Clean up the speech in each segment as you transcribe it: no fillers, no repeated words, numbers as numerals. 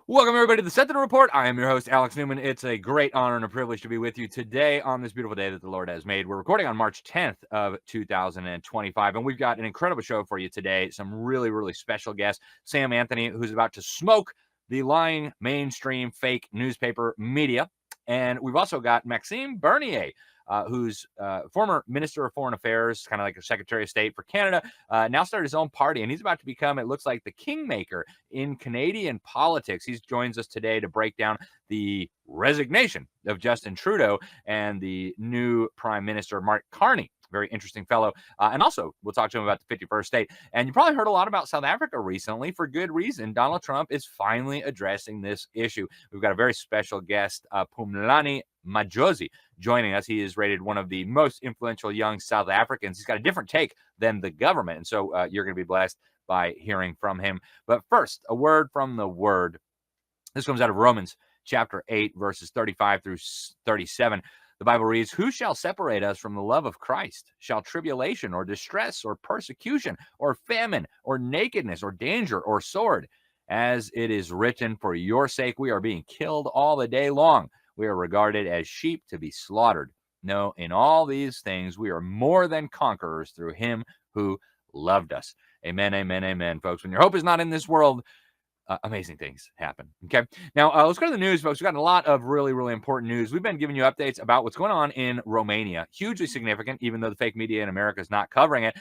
Welcome, everybody, to the Sentinel Report. I am your host, Alex Newman. It's a great honor and a privilege to be with you today on this beautiful day that the Lord has made. We're recording on March 10th of 2025, and we've got an incredible show for you today. Some really, really special guests. Sam Anthony, who's about to smoke the lying mainstream fake newspaper media. And we've also got Maxime Bernier, who's former Minister of Foreign Affairs, kind of like a Secretary of State for Canada, now started his own party, and he's about to become, it looks like, the kingmaker in Canadian politics. He joins us today to break down the resignation of Justin Trudeau and the new Prime Minister, Mark Carney. Very interesting fellow. And also, we'll talk to him about the 51st state. And you probably heard a lot about South Africa recently for good reason. Donald Trump is finally addressing this issue. We've got a very special guest, Phumlani Majozi, joining us. He is rated one of the most influential young South Africans. He's got a different take than the government. And so you're going to be blessed by hearing from him. But first, a word from the Word. This comes out of Romans chapter 8, verses 35 through 37. The Bible reads, "Who shall separate us from the love of Christ? Shall tribulation or distress or persecution or famine or nakedness or danger or sword? As it is written, for your sake we are being killed all the day long. We are regarded as sheep to be slaughtered. No, in all these things we are more than conquerors through him who loved us." Amen, amen, amen, folks. When your hope is not in this world, amazing things happen. Okay. Now, let's go to the news, folks. We've got a lot of really, really important news. We've been giving you updates about what's going on in Romania. Hugely significant, even though the fake media in America is not covering it.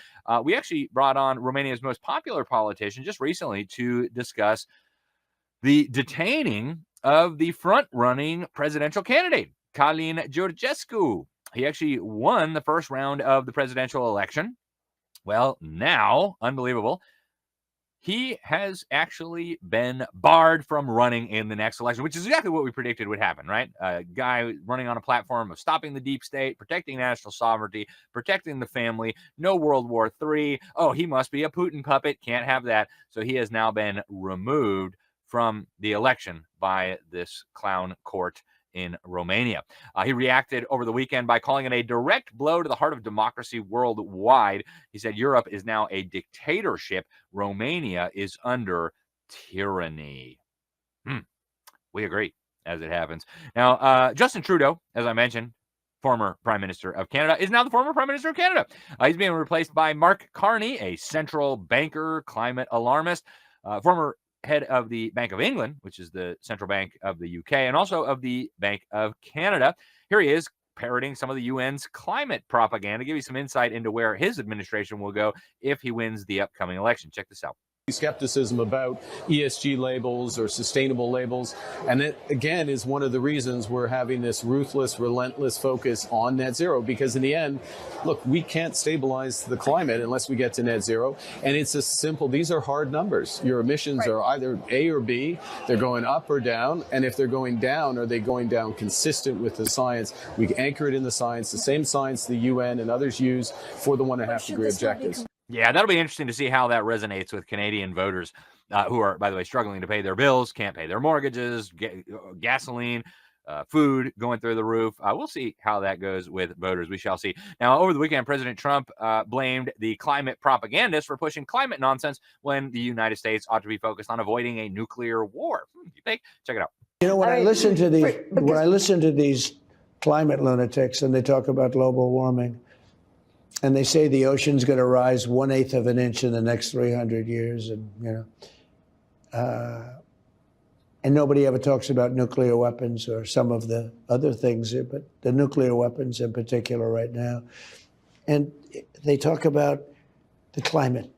We actually brought on Romania's most popular politician just recently to discuss the detaining of the front-running presidential candidate, Călin Georgescu. He actually won the first round of the presidential election. Well, now, unbelievable, he has actually been barred from running in the next election, which is exactly what we predicted would happen, right? A guy running on a platform of stopping the deep state, protecting national sovereignty, protecting the family, no World War III. Oh, he must be a Putin puppet. Can't have that. So he has now been removed from the election by this clown court in Romania. He reacted over the weekend by calling it a direct blow to the heart of democracy worldwide. He said Europe is now a dictatorship. Romania is under tyranny. We agree, as it happens. Now, Justin Trudeau, as I mentioned, former Prime Minister of Canada, is now the former Prime Minister of Canada. He's being replaced by Mark Carney, a central banker, climate alarmist, former head of the Bank of England, which is the central bank of the UK, and also of the Bank of Canada. Here he is parroting some of the UN's climate propaganda, give you some insight into where his administration will go if he wins the upcoming election. Check this out. Skepticism about ESG labels or sustainable labels. And it, again, is one of the reasons we're having this ruthless, relentless focus on net zero, because in the end, look, we can't stabilize the climate unless we get to net zero. And it's a simple, these are hard numbers. Your emissions are either A or B, they're going up or down. And if they're going down, are they going down consistent with the science? We anchor it in the science, the same science the UN and others use for the 1.5 degree objectives. Yeah, that'll be interesting to see how that resonates with Canadian voters who are, by the way, struggling to pay their bills, can't pay their mortgages, gasoline, food going through the roof. We'll see how that goes with voters. We shall see. Now, over the weekend, President Trump blamed the climate propagandists for pushing climate nonsense when the United States ought to be focused on avoiding a nuclear war. You think? Check it out. You know, when I listen to these climate lunatics and they talk about global warming, and they say the ocean's going to rise 1/8 of an inch in the next 300 years, and and nobody ever talks about nuclear weapons or some of the other things, but the nuclear weapons in particular right now. And they talk about the climate,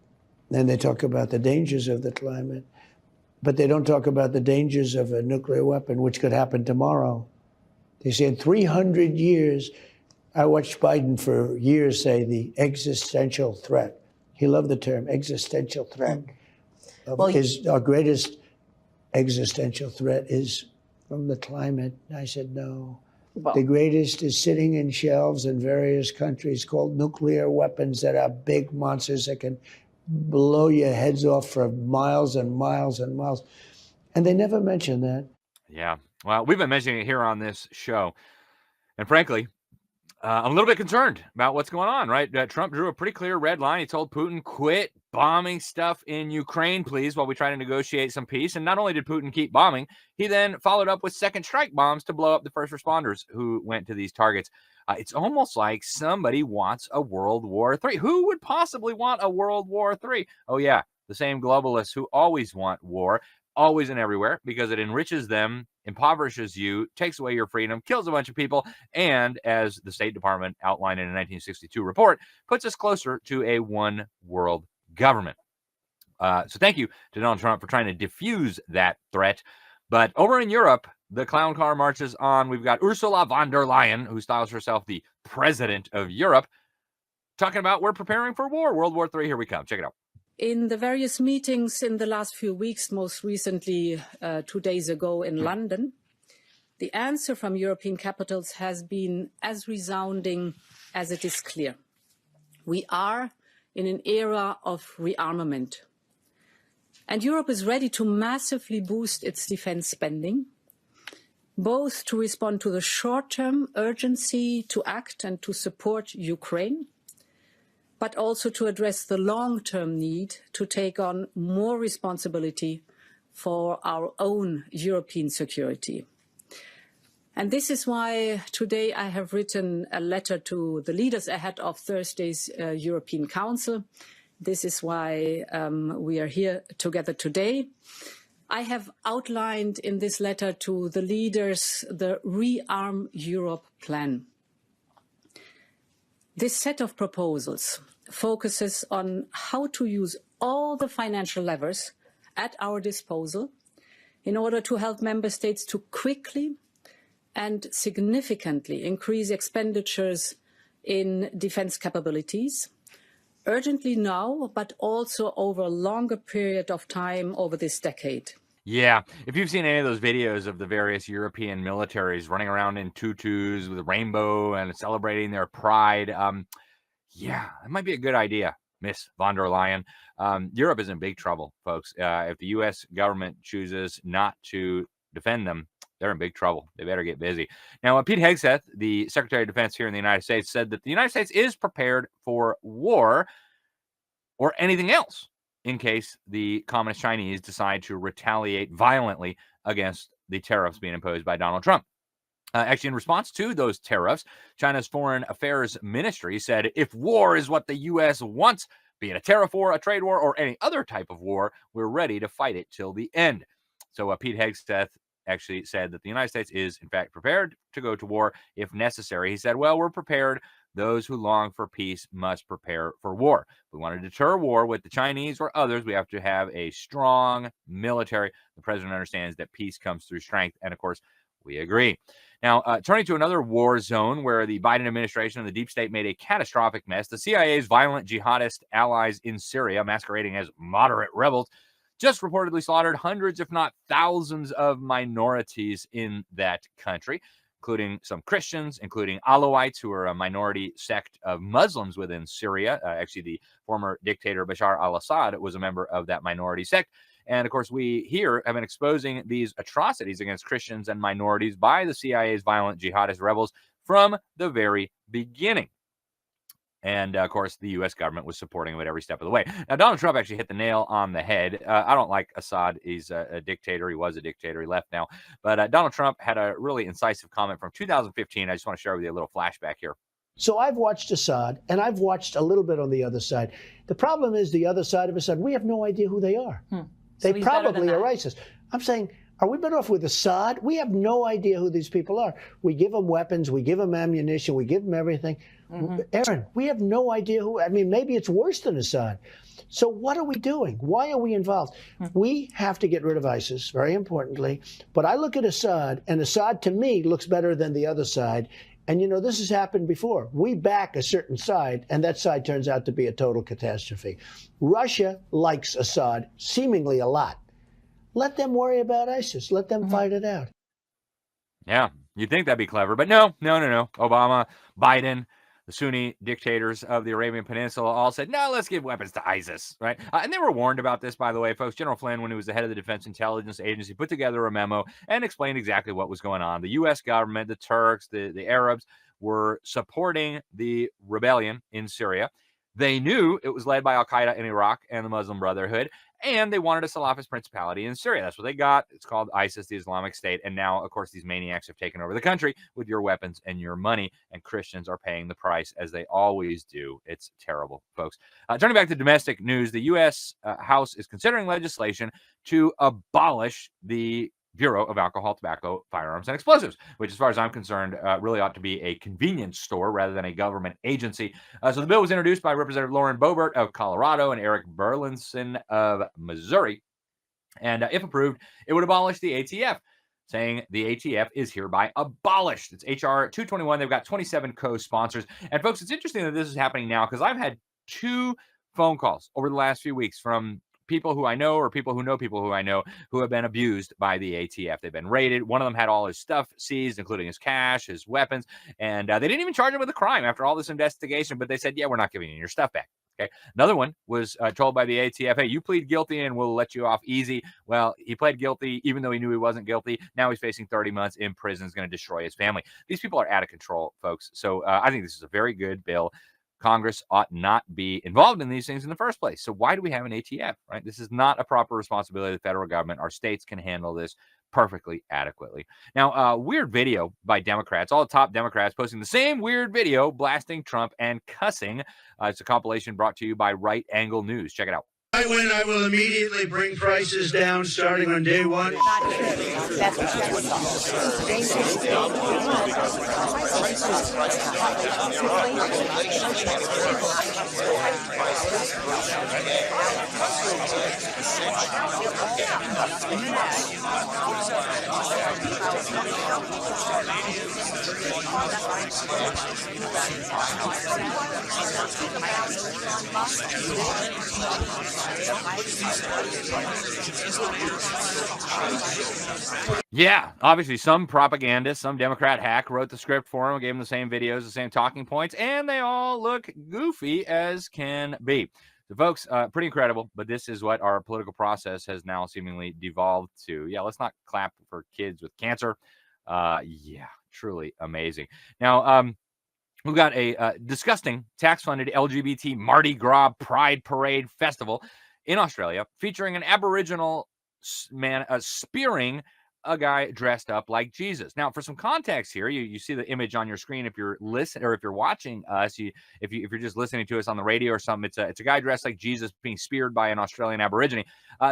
and they talk about the dangers of the climate, but they don't talk about the dangers of a nuclear weapon, which could happen tomorrow. They say in 300 years. I watched Biden for years say the existential threat. He loved the term existential threat. Our greatest existential threat is from the climate. I said, no. The greatest is sitting in shelves in various countries called nuclear weapons that are big monsters that can blow your heads off for miles and miles and miles. And they never mention that. Yeah. Well, we've been mentioning it here on this show. And frankly, I'm a little bit concerned about what's going on, right? Trump drew a pretty clear red line. He told Putin, quit bombing stuff in Ukraine, please, while we try to negotiate some peace. And not only did Putin keep bombing, he then followed up with second strike bombs to blow up the first responders who went to these targets. It's almost like somebody wants a World War III. Who would possibly want a World War III? Oh, yeah, the same globalists who always want war, always and everywhere, because it enriches them, impoverishes you, takes away your freedom, kills a bunch of people, and, as the State Department outlined in a 1962 report, puts us closer to a one world government. So thank you to Donald Trump for trying to diffuse that threat. But over in Europe, the clown car marches on. We've got Ursula von der Leyen, who styles herself the president of Europe, talking about we're preparing for war. World War III, here we come. Check it out. In the various meetings in the last few weeks, most recently 2 days ago in London, the answer from European capitals has been as resounding as it is clear. We are in an era of rearmament. And Europe is ready to massively boost its defense spending, both to respond to the short-term urgency to act and to support Ukraine, but also to address the long-term need to take on more responsibility for our own European security. And this is why today I have written a letter to the leaders ahead of Thursday's European Council. This is why we are here together today. I have outlined in this letter to the leaders the Rearm Europe plan. This set of proposals focuses on how to use all the financial levers at our disposal in order to help member states to quickly and significantly increase expenditures in defense capabilities, urgently now, but also over a longer period of time over this decade. Yeah, if you've seen any of those videos of the various European militaries running around in tutus with a rainbow and celebrating their pride, yeah, it might be a good idea, Miss von der Leyen. Europe is in big trouble, folks. If the U.S. government chooses not to defend them, they're in big trouble. They better get busy. Now, Pete Hegseth, the Secretary of Defense here in the United States, said that the United States is prepared for war or anything else in case the Communist Chinese decide to retaliate violently against the tariffs being imposed by Donald Trump. Actually, in response to those tariffs, China's Foreign Affairs Ministry said, if war is what the U.S. wants, be it a tariff war, a trade war, or any other type of war, we're ready to fight it till the end. So Pete Hegseth actually said that the United States is, in fact, prepared to go to war if necessary. He said, well, we're prepared. Those who long for peace must prepare for war. If we want to deter war with the Chinese or others, we have to have a strong military. The president understands that peace comes through strength. And of course, we agree. Now, turning to another war zone where the Biden administration and the deep state made a catastrophic mess, the CIA's violent jihadist allies in Syria, masquerading as moderate rebels, just reportedly slaughtered hundreds, if not thousands, of minorities in that country, including some Christians, including Alawites, who are a minority sect of Muslims within Syria. Actually, the former dictator Bashar al-Assad was a member of that minority sect. And of course, we here have been exposing these atrocities against Christians and minorities by the CIA's violent jihadist rebels from the very beginning. And of course, the U.S. government was supporting him at every step of the way. Now, Donald Trump actually hit the nail on the head. I don't like Assad. He's a dictator. He was a dictator. He left now. But Donald Trump had a really incisive comment from 2015. I just want to share with you a little flashback here. So I've watched Assad, and I've watched a little bit on the other side. The problem is the other side of Assad, we have no idea who they are. They probably are ISIS. I'm saying, are we better off with Assad? We have no idea who these people are. We give them weapons, we give them ammunition, we give them everything. Aaron, we have no idea who. I mean, maybe it's worse than Assad. So what are we doing? Why are we involved? We have to get rid of ISIS, very importantly. But I look at Assad, and Assad to me looks better than the other side. And, you know, this has happened before. We back a certain side, and that side turns out to be a total catastrophe. Russia likes Assad seemingly a lot. Let them worry about ISIS. Let them fight it out. Yeah, you'd think that'd be clever. But no. Obama, Biden, the Sunni dictators of the Arabian Peninsula all said, no, let's give weapons to ISIS, right? And they were warned about this, by the way, folks. General Flynn, when he was the head of the Defense Intelligence Agency, put together a memo and explained exactly what was going on. The U.S. government, the Turks, the Arabs were supporting the rebellion in Syria. They knew it was led by al-Qaeda in Iraq and the Muslim Brotherhood, and they wanted a Salafist principality in Syria. That's what they got. It's called ISIS, the Islamic State. And now, of course, these maniacs have taken over the country with your weapons and your money, and Christians are paying the price, as they always do. It's terrible, folks. Turning back to domestic news, the U.S. House is considering legislation to abolish the Bureau of Alcohol, Tobacco, Firearms, and Explosives, which, as far as I'm concerned, really ought to be a convenience store rather than a government agency. So the bill was introduced by Representative Lauren Boebert of Colorado and Eric Burlinson of Missouri. And if approved, it would abolish the ATF, saying the ATF is hereby abolished. It's HR 221. They've got 27 co-sponsors. And folks, it's interesting that this is happening now because I've had 2 phone calls over the last few weeks from people who I know or people who know people who I know who have been abused by the ATF. They've been raided. One of them had all his stuff seized, including his cash, his weapons, and they didn't even charge him with a crime after all this investigation, but they said, yeah, we're not giving you your stuff back. Okay. Another one was told by the ATF, hey, you plead guilty and we'll let you off easy. Well, he pled guilty even though he knew he wasn't guilty. Now he's facing 30 months in prison. Is going to destroy his family. These people are out of control, folks. So I think this is a very good bill. Congress ought not be involved in these things in the first place. So why do we have an ATF, right? This is not a proper responsibility of the federal government. Our states can handle this perfectly adequately. Now, weird video by Democrats, all the top Democrats posting the same weird video blasting Trump and cussing. It's a compilation brought to you by Right Angle News. Check it out. I win, I will immediately bring prices down starting on day one. Yeah, obviously some propagandist, some Democrat hack wrote the script for him, gave him the same videos, the same talking points, and they all look goofy as can be. So, folks, pretty incredible, but this is what our political process has now seemingly devolved to. Yeah, let's not clap for kids with cancer. Yeah, truly amazing. Now, we've got a disgusting tax-funded LGBT Mardi Gras Pride Parade Festival in Australia featuring an Aboriginal man spearing a guy dressed up like Jesus. Now, for some context here, you see the image on your screen if you're listening or if you're watching us. If you're just listening to us on the radio or something, it's a guy dressed like Jesus being speared by an Australian Aborigine.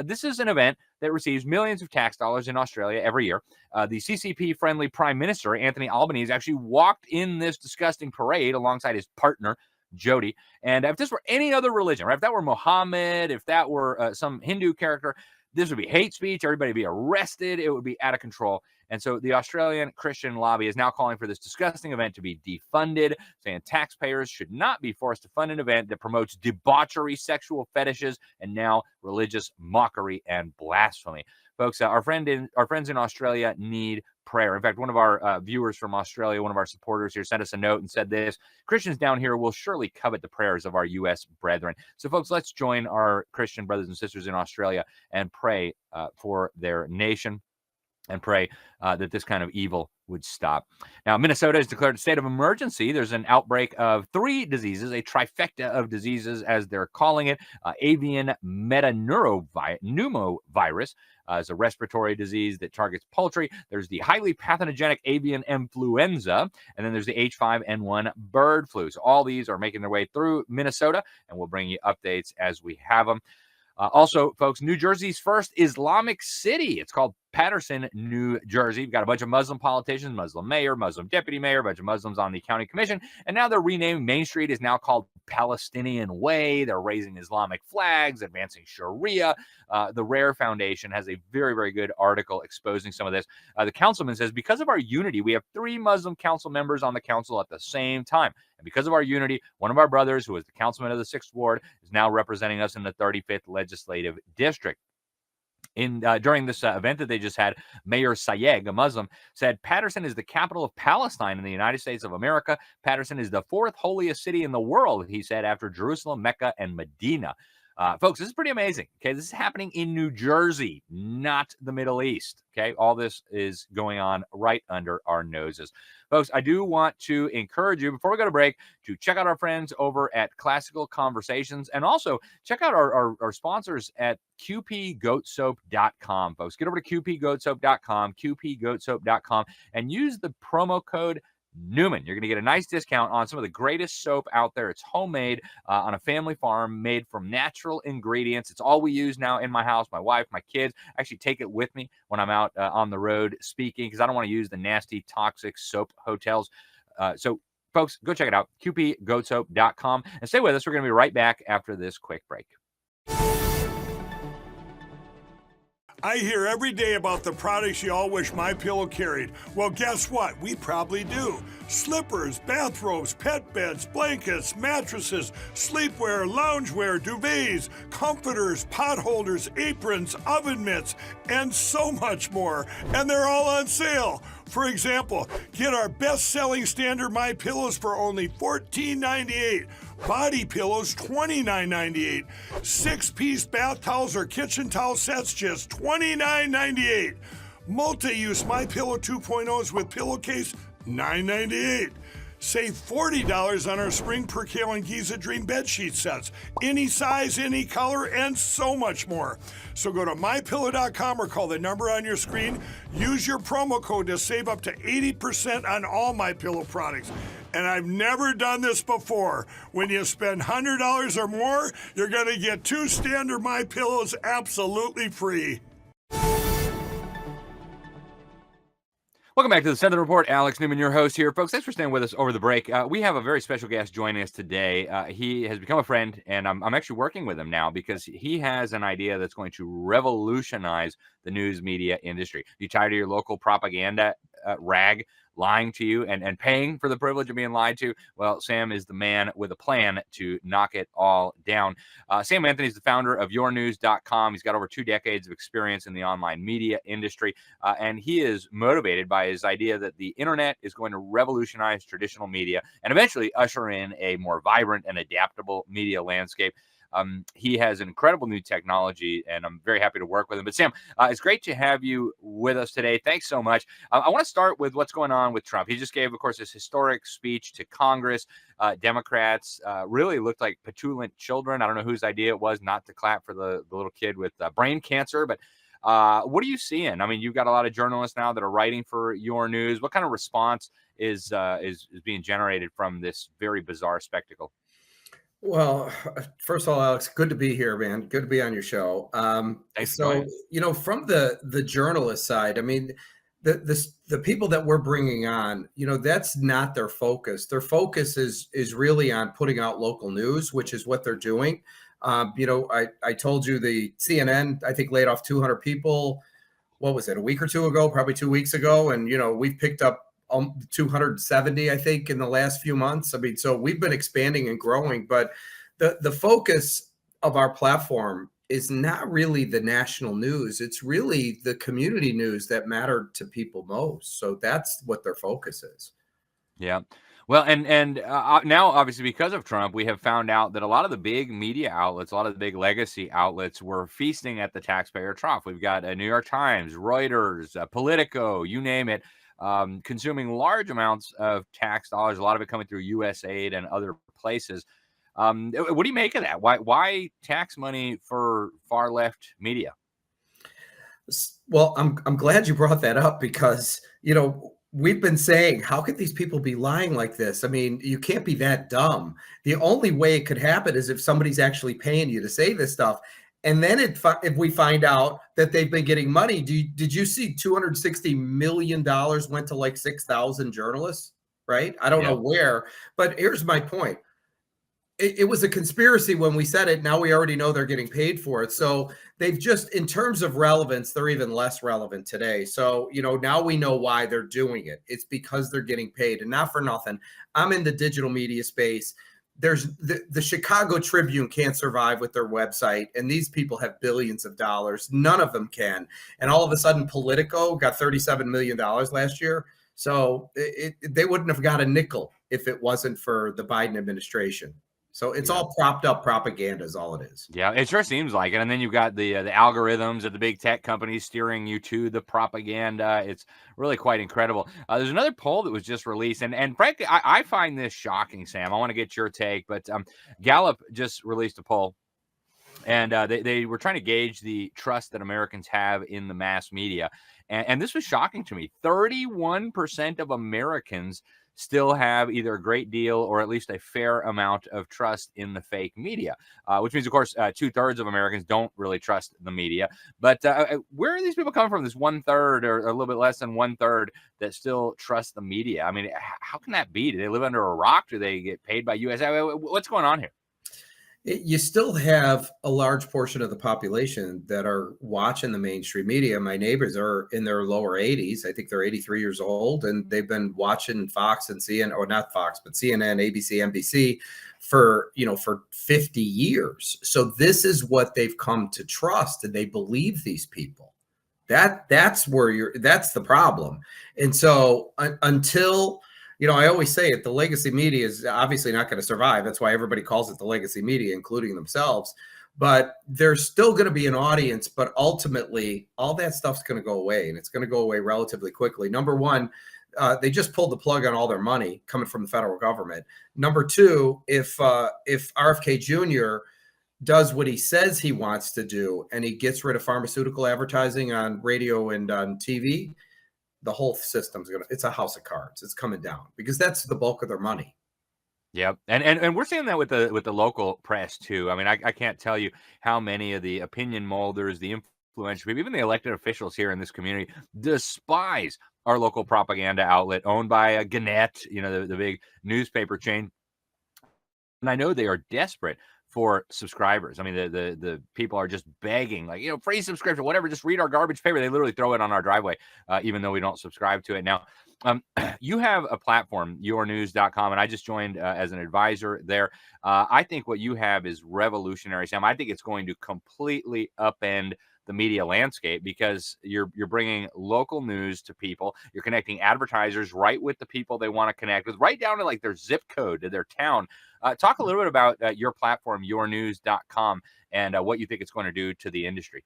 This is an event that receives millions of tax dollars in Australia every year. The CCP-friendly Prime Minister Anthony Albanese actually walked in this disgusting parade alongside his partner Jody. And if this were any other religion, right? If that were Muhammad, if that were some Hindu character, this would be hate speech. Everybody would be arrested. It would be out of control. And so the Australian Christian lobby is now calling for this disgusting event to be defunded, saying taxpayers should not be forced to fund an event that promotes debauchery, sexual fetishes, and now religious mockery and blasphemy. Folks, our friends in Australia need prayer. In fact, one of our viewers from Australia, one of our supporters here, sent us a note and said this: Christians down here will surely covet the prayers of our U.S. brethren. So, folks, let's join our Christian brothers and sisters in Australia and pray for their nation and pray that this kind of evil would stop. Now, Minnesota has declared a state of emergency. There's an outbreak of 3 diseases, a trifecta of diseases, as they're calling it. Avian metapneumovirus is a respiratory disease that targets poultry. There's the highly pathogenic avian influenza, and then there's the H5N1 bird flu. So all these are making their way through Minnesota, and we'll bring you updates as we have them. Also, folks, New Jersey's first Islamic city. It's called Patterson, New Jersey. We've got a bunch of Muslim politicians, Muslim mayor, Muslim deputy mayor, a bunch of Muslims on the county commission. And now they're renaming Main Street is now called Palestinian Way. They're raising Islamic flags, advancing Sharia. The Rare Foundation has a very, very good article exposing some of this. The councilman says, because of our unity, we have 3 Muslim council members on the council at the same time. And because of our unity, one of our brothers, who is the councilman of the 6th Ward, is now representing us in the 35th Legislative District. During this event that they just had, Mayor Sayegh, a Muslim, said Paterson is the capital of Palestine in the United States of America. Paterson is the fourth holiest city in the world, he said, after Jerusalem, Mecca, and Medina. Folks, this is pretty amazing. Okay, this is happening in New Jersey, not the Middle East. Okay, all this is going on right under our noses. Folks, I do want to encourage you, before we go to break, to check out our friends over at Classical Conversations, and also check out our sponsors at qpgoatsoap.com, folks. Get over to qpgoatsoap.com, qpgoatsoap.com, and use the promo code Newman. You're going to get a nice discount on some of the greatest soap out there. It's homemade on a family farm, made from natural ingredients. It's all we use now in my house. My wife, my kids, I actually take it with me when I'm out on the road speaking, because I don't want to use the nasty, toxic soap hotels. So, folks, go check it out, qpgoatsoap.com, and stay with us. We're going to be right back after this quick break. I hear every day about the products you all wish MyPillow carried. Well, guess what? We probably do. Slippers, bathrobes, pet beds, blankets, mattresses, sleepwear, loungewear, duvets, comforters, pot holders, aprons, oven mitts, and so much more. And they're all on sale. For example, get our best-selling standard MyPillows for only $14.98. Body pillows, $29.98. 6-piece bath towels or kitchen towel sets, just $29.98. Multi-use MyPillow 2.0s with pillowcase, $9.98. Save $40 on our Spring Percale and Giza Dream bedsheet sets. Any size, any color, and so much more. So go to MyPillow.com or call the number on your screen. Use your promo code to save up to 80% on all MyPillow products. And I've never done this before. When you spend $100 or more, you're going to get 2 standard MyPillows absolutely free. Welcome back to the Sentinel Report. Alex Newman, your host here. Folks, thanks for staying with us over the break. We have a very special guest joining us today. He has become a friend, and I'm actually working with him now because he has an idea that's going to revolutionize the news media industry. You tired of your local propaganda rag lying to you and paying for the privilege of being lied to? Well, Sam is the man with a plan to knock it all down. Sam Anthony is the founder of yournews.com. He's got over 2 decades of experience in the online media industry, and he is motivated by his idea that the internet is going to revolutionize traditional media and eventually usher in a more vibrant and adaptable media landscape. He has an incredible new technology, and I'm very happy to work with him. But Sam, it's great to have you with us today. Thanks so much. I want to start with what's going on with Trump. He just gave, of course, this historic speech to Congress. Democrats really looked like petulant children. I don't know whose idea it was not to clap for the little kid with brain cancer, but what are you seeing? I mean, you've got a lot of journalists now that are writing for Your News. What kind of response is being generated from this very bizarre spectacle? Well, first of all, Alex, good to be here, man. Good to be on your show. Thanks for So, joining. from the journalist side, I mean, the people that we're bringing on, that's not their focus. Their focus is really on putting out local news, which is what they're doing. I told you the CNN, I think, laid off 200 people. What was it, a week or two ago? Probably 2 weeks ago, and we've picked up 270, I think, in the last few months. I mean, so we've been expanding and growing, but the focus of our platform is not really the national news. It's really the community news that mattered to people most. So that's what their focus is. Yeah. Well, and now, obviously, because of Trump, we have found out that a lot of the big media outlets, a lot of the big legacy outlets were feasting at the taxpayer trough. We've got New York Times, Reuters, Politico, you name it, consuming large amounts of tax dollars, a lot of it coming through USAID and other places. What do you make of that? Why tax money for far left media? Well, I'm glad you brought that up because, we've been saying, how could these people be lying like this? I mean, you can't be that dumb. The only way it could happen is if somebody's actually paying you to say this stuff. And then if we find out that they've been getting money, did you see $260 million went to like 6,000 journalists, right? I don't know where, but here's my point. It was a conspiracy when we said it. Now we already know they're getting paid for it. So they've just, in terms of relevance, they're even less relevant today. So, now we know why they're doing it. It's because they're getting paid, and not for nothing. I'm in the digital media space. there's the Chicago Tribune can't survive with their website, and these people have billions of dollars. None of them can. And all of a sudden, Politico got $37 million last year. So they wouldn't have got a nickel if it wasn't for the Biden administration. So it's all propped up propaganda is all it is. Yeah, it sure seems like it. And then you've got the algorithms of the big tech companies steering you to the propaganda. It's really quite incredible. There's another poll that was just released. And frankly, I find this shocking, Sam. I want to get your take. But Gallup just released a poll. And they were trying to gauge the trust that Americans have in the mass media. And this was shocking to me. 31% of Americans still have either a great deal or at least a fair amount of trust in the fake media, which means, of course, 2/3 of Americans don't really trust the media. But where are these people coming from? This 1/3 or a little bit less than 1/3 that still trust the media. I mean, how can that be? Do they live under a rock? Do they get paid by USAID? What's going on here? You still have a large portion of the population that are watching the mainstream media. My neighbors are in their lower 80s. I think they're 83 years old, and they've been watching Fox and CNN, or not Fox, but CNN, ABC, NBC for 50 years. So this is what they've come to trust, and they believe these people. That's the problem. And so until I always say it, the legacy media is obviously not going to survive. That's why everybody calls it the legacy media, including themselves. But there's still going to be an audience, but ultimately all that stuff's going to go away, and it's going to go away relatively quickly. Number one, they just pulled the plug on all their money coming from the federal government. Number two, if RFK Jr. does what he says he wants to do, and he gets rid of pharmaceutical advertising on radio and on TV, the whole system's it's a house of cards. It's coming down because that's the bulk of their money. Yep. And we're seeing that with the local press too. I mean, I can't tell you how many of the opinion molders, the influential people, even the elected officials here in this community despise our local propaganda outlet owned by Gannett, the big newspaper chain. And I know they are desperate for subscribers. I mean, the people are just begging, like, free subscription, whatever, just read our garbage paper. They literally throw it on our driveway, even though we don't subscribe to it. Now, you have a platform, yournews.com, and I just joined as an advisor there. I think what you have is revolutionary, Sam. I think it's going to completely upend the media landscape because you're bringing local news to people. You're connecting advertisers right with the people they want to connect with, right down to like their zip code to their town. Talk a little bit about your platform, yournews.com, and what you think it's going to do to the industry.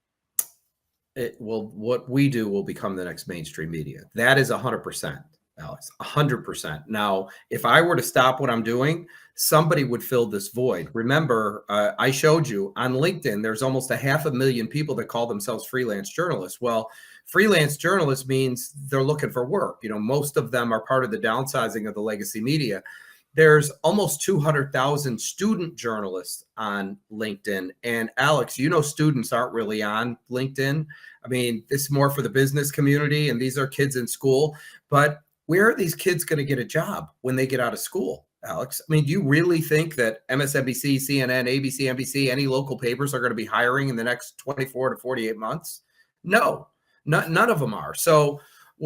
What we do will become the next mainstream media. That is 100%, Alex, 100%. Now, if I were to stop what I'm doing, somebody would fill this void. Remember, I showed you on LinkedIn, there's almost 500,000 people that call themselves freelance journalists. Well, freelance journalists means they're looking for work. Most of them are part of the downsizing of the legacy media. There's almost 200,000 student journalists on LinkedIn. And Alex, students aren't really on LinkedIn. I mean, this is more for the business community, and these are kids in school. But where are these kids going to get a job when they get out of school, Alex? I mean, do you really think that MSNBC, CNN, ABC, NBC, any local papers are going to be hiring in the next 24 to 48 months? No, none of them are. So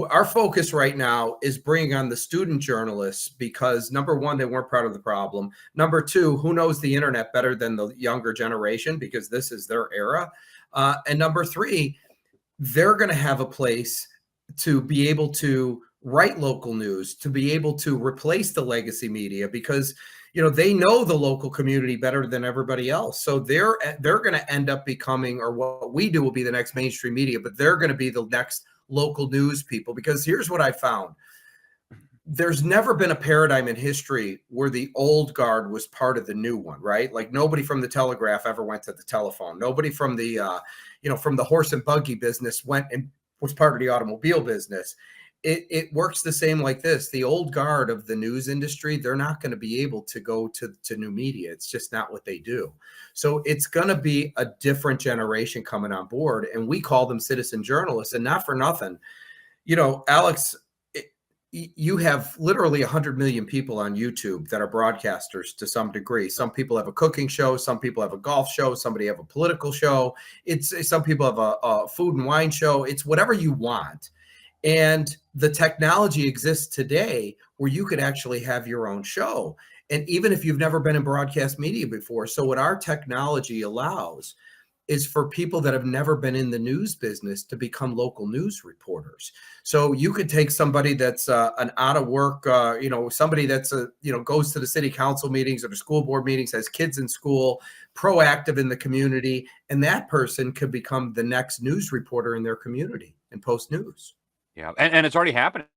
our focus right now is bringing on the student journalists because, number one, they weren't part of the problem. Number two, who knows the internet better than the younger generation because this is their era. And number three, they're going to have a place to be able to write local news, to be able to replace the legacy media because, they know the local community better than everybody else. So they're going to end up becoming, or what we do will be the next mainstream media, but they're going to be the next local news people, because here's what I found. There's never been a paradigm in history where the old guard was part of the new one, right? Like nobody from the telegraph ever went to the telephone. Nobody from the, from the horse and buggy business went and was part of the automobile business. It works the same like this. The old guard of the news industry, they're not going to be able to go to new media. It's just not what they do. So it's going to be a different generation coming on board. And we call them citizen journalists, and not for nothing. Alex, you have literally 100 million people on YouTube that are broadcasters to some degree. Some people have a cooking show. Some people have a golf show. Somebody have a political show. Some people have a food and wine show. It's whatever you want. And the technology exists today where you could actually have your own show. And even if you've never been in broadcast media before. So what our technology allows is for people that have never been in the news business to become local news reporters. So you could take somebody that's an out of work, somebody that's goes to the city council meetings or the school board meetings, has kids in school, proactive in the community, and that person could become the next news reporter in their community and post news. Yeah, and it's already happening.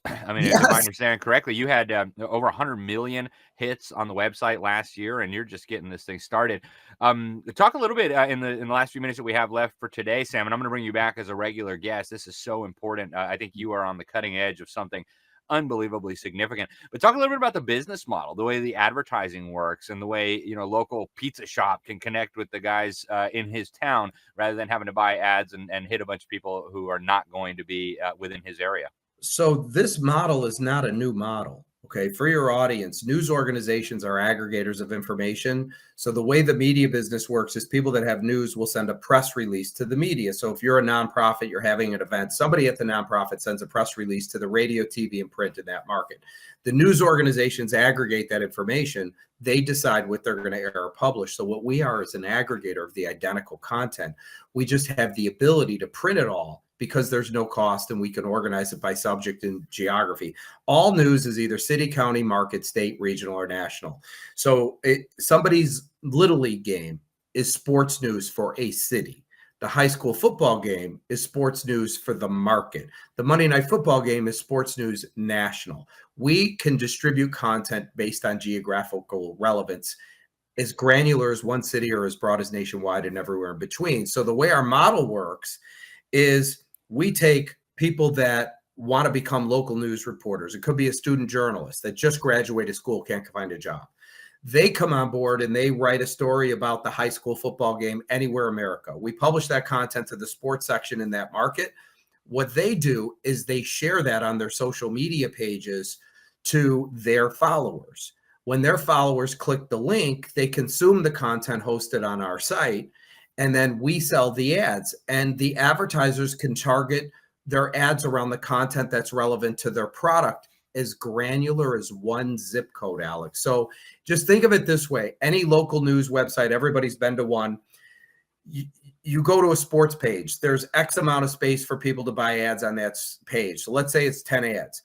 I mean, if I understand correctly, you had over 100 million hits on the website last year, and you're just getting this thing started. Talk a little bit in the last few minutes that we have left for today, Sam, and I'm going to bring you back as a regular guest. This is so important. I think you are on the cutting edge of something unbelievably significant. But talk a little bit about the business model, the way the advertising works, and the way local pizza shop can connect with the guys in his town rather than having to buy ads and hit a bunch of people who are not going to be within his area. So this model is not a new model. Okay. For your audience, news organizations are aggregators of information. So the way the media business works is people that have news will send a press release to the media. So if you're a nonprofit, you're having an event, somebody at the nonprofit sends a press release to the radio, TV, and print in that market. The news organizations aggregate that information. They decide what they're going to air or publish. So what we are is an aggregator of the identical content. We just have the ability to print it all, because there's no cost, and we can organize it by subject and geography. All news is either city, county, market, state, regional, or national. So somebody's Little League game is sports news for a city. The high school football game is sports news for the market. The Monday Night Football game is sports news national. We can distribute content based on geographical relevance, as granular as one city or as broad as nationwide and everywhere in between. So the way our model works is we take people that want to become local news reporters. It could be a student journalist that just graduated school, can't find a job. They come on board and they write a story about the high school football game anywhere in America. We publish that content to the sports section in that market. What they do is they share that on their social media pages to their followers. When their followers click the link, they consume the content hosted on our site, and then we sell the ads, and the advertisers can target their ads around the content that's relevant to their product, as granular as one zip code, Alex. So just think of it this way. Any local news website, everybody's been to one. You go to a sports page, there's X amount of space for people to buy ads on that page. So let's say it's 10 ads.